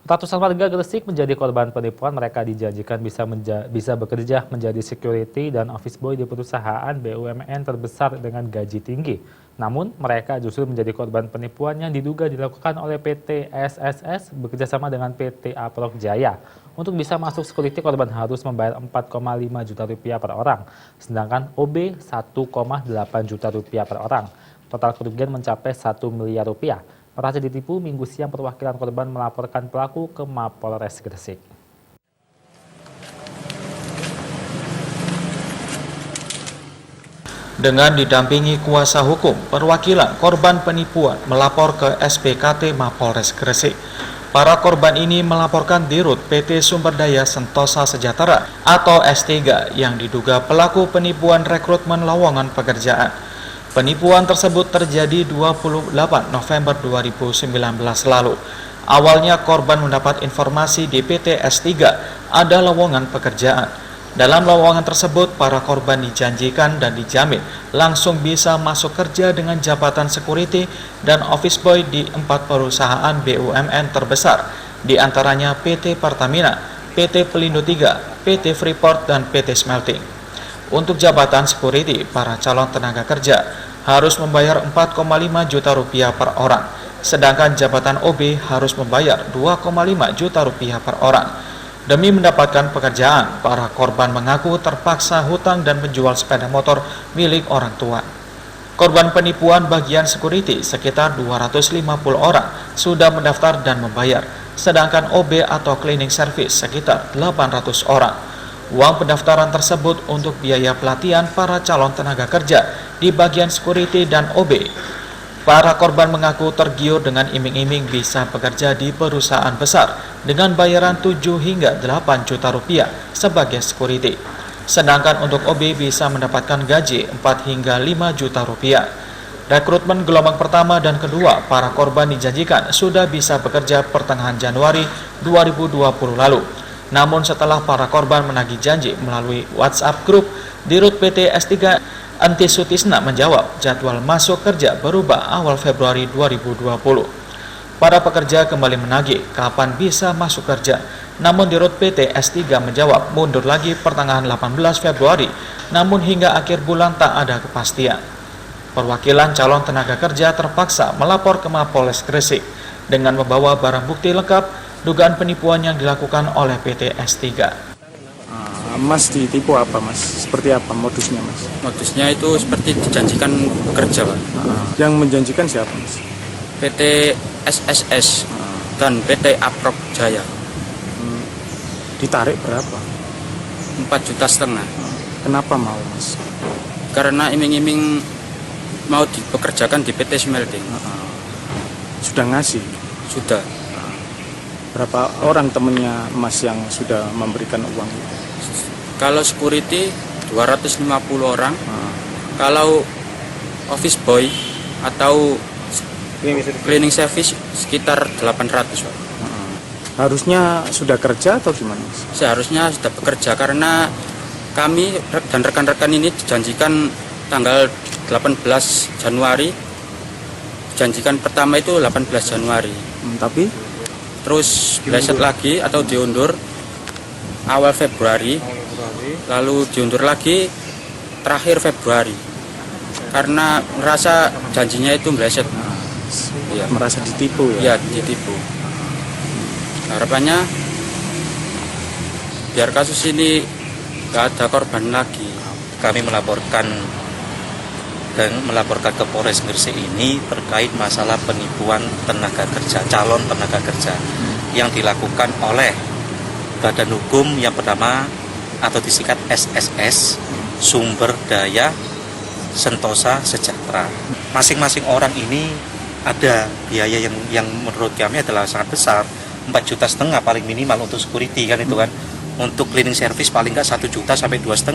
Ratusan warga Gresik menjadi korban penipuan. Mereka dijanjikan bisa bekerja menjadi security dan office boy di perusahaan BUMN terbesar dengan gaji tinggi. Namun, mereka justru menjadi korban penipuan yang diduga dilakukan oleh PT SSS bekerjasama dengan PT Aprok Jaya. Untuk bisa masuk security, korban harus membayar 4,5 juta rupiah per orang, sedangkan OB 1,8 juta rupiah per orang. Total kerugian mencapai 1 miliar rupiah. Merasa ditipu, Minggu siang perwakilan korban melaporkan pelaku ke Mapolres Gresik. Dengan didampingi kuasa hukum, perwakilan korban penipuan melapor ke SPKT Mapolres Gresik. Para korban ini melaporkan Dirut PT Sumberdaya Sentosa Sejahtera atau S3 yang diduga pelaku penipuan rekrutmen lowongan pekerjaan. Penipuan tersebut terjadi 28 November 2019 lalu. Awalnya korban mendapat informasi di PT S3 ada lowongan pekerjaan. Dalam lowongan tersebut, para korban dijanjikan dan dijamin langsung bisa masuk kerja dengan jabatan security dan office boy di 4 perusahaan BUMN terbesar, di antaranya PT Pertamina, PT Pelindo 3, PT Freeport, dan PT Smelting. Untuk jabatan security, para calon tenaga kerja harus membayar 4,5 juta rupiah per orang, sedangkan jabatan OB harus membayar 2,5 juta rupiah per orang. Demi mendapatkan pekerjaan, para korban mengaku terpaksa hutang dan menjual sepeda motor milik orang tua. Korban penipuan bagian security sekitar 250 orang sudah mendaftar dan membayar, sedangkan OB atau cleaning service sekitar 800 orang. Uang pendaftaran tersebut untuk biaya pelatihan para calon tenaga kerja di bagian security dan OB. Para korban mengaku tergiur dengan iming-iming bisa bekerja di perusahaan besar dengan bayaran 7 hingga 8 juta rupiah sebagai security. Sedangkan untuk OB bisa mendapatkan gaji 4 hingga 5 juta rupiah. Rekrutmen gelombang pertama dan kedua, para korban dijanjikan sudah bisa bekerja pertengahan Januari 2020 lalu. Namun setelah para korban menagih janji melalui WhatsApp grup, Dirut PT S3 Anti Sutisna menjawab jadwal masuk kerja berubah awal Februari 2020. Para pekerja kembali menagih kapan bisa masuk kerja. Namun Dirut PT S3 menjawab mundur lagi pertengahan 18 Februari, namun hingga akhir bulan tak ada kepastian. Perwakilan calon tenaga kerja terpaksa melapor ke Mapolres Gresik dengan membawa barang bukti lengkap dugaan penipuan yang dilakukan oleh PT S3. Mas ditipu apa mas? Seperti apa modusnya mas? Modusnya itu seperti dijanjikan bekerja Pak. Yang menjanjikan siapa mas? PT SSS dan PT Aprok Jaya. Ditarik berapa? 4,5 juta. Kenapa mau mas? Karena iming-iming mau dipekerjakan di PT Smelting. Sudah ngasih? Sudah. Berapa orang temennya mas yang sudah memberikan uang? Kalau security 250 orang. Kalau office boy atau cleaning service sekitar 800 Pak. Harusnya sudah kerja atau gimana mas? Seharusnya sudah bekerja karena kami dan rekan-rekan ini dijanjikan tanggal 18 Januari. Dijanjikan pertama itu 18 Januari. Tapi? Terus bleset lagi atau diundur awal Februari, lalu diundur lagi terakhir Februari karena merasa janjinya itu meleset. Ya. Merasa ditipu ya? Ya, ditipu. Harapannya biar kasus ini gak ada korban lagi. Kami melaporkan ke Polres Gresik ini terkait masalah penipuan tenaga kerja, calon tenaga kerja yang dilakukan oleh badan hukum yang pertama atau disingkat SSS, Sumberdaya Sentosa Sejahtera. Masing-masing orang ini ada biaya yang menurut kami adalah sangat besar, 4,5 juta paling minimal untuk security kan itu kan. Untuk cleaning service paling nggak 1 juta sampai 2,5.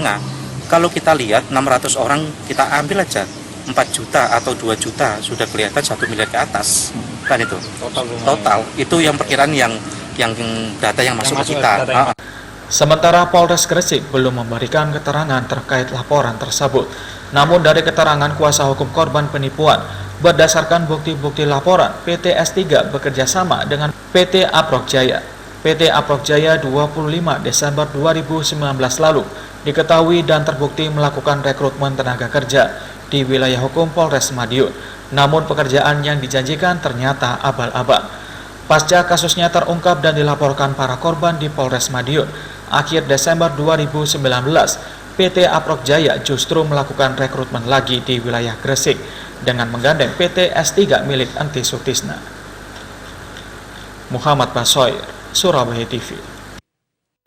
Kalau kita lihat 600 orang kita ambil aja 4 juta atau 2 juta sudah kelihatan 1 miliar ke atas kan itu total itu yang perkiraan yang data yang masuk ke kita. Sementara Polres Gresik belum memberikan keterangan terkait laporan tersebut. Namun dari keterangan kuasa hukum korban penipuan, berdasarkan bukti-bukti laporan, PT S3 bekerja sama dengan PT Aprok Jaya. PT Aprok Jaya 25 Desember 2019 lalu diketahui dan terbukti melakukan rekrutmen tenaga kerja di wilayah hukum Polres Madiun. Namun pekerjaan yang dijanjikan ternyata abal-abal. Pasca kasusnya terungkap dan dilaporkan para korban di Polres Madiun, akhir Desember 2019, PT Aprok Jaya justru melakukan rekrutmen lagi di wilayah Gresik dengan menggandeng PT S3 milik Enti Sutisna. Muhammad Basoir, Surabaya TV.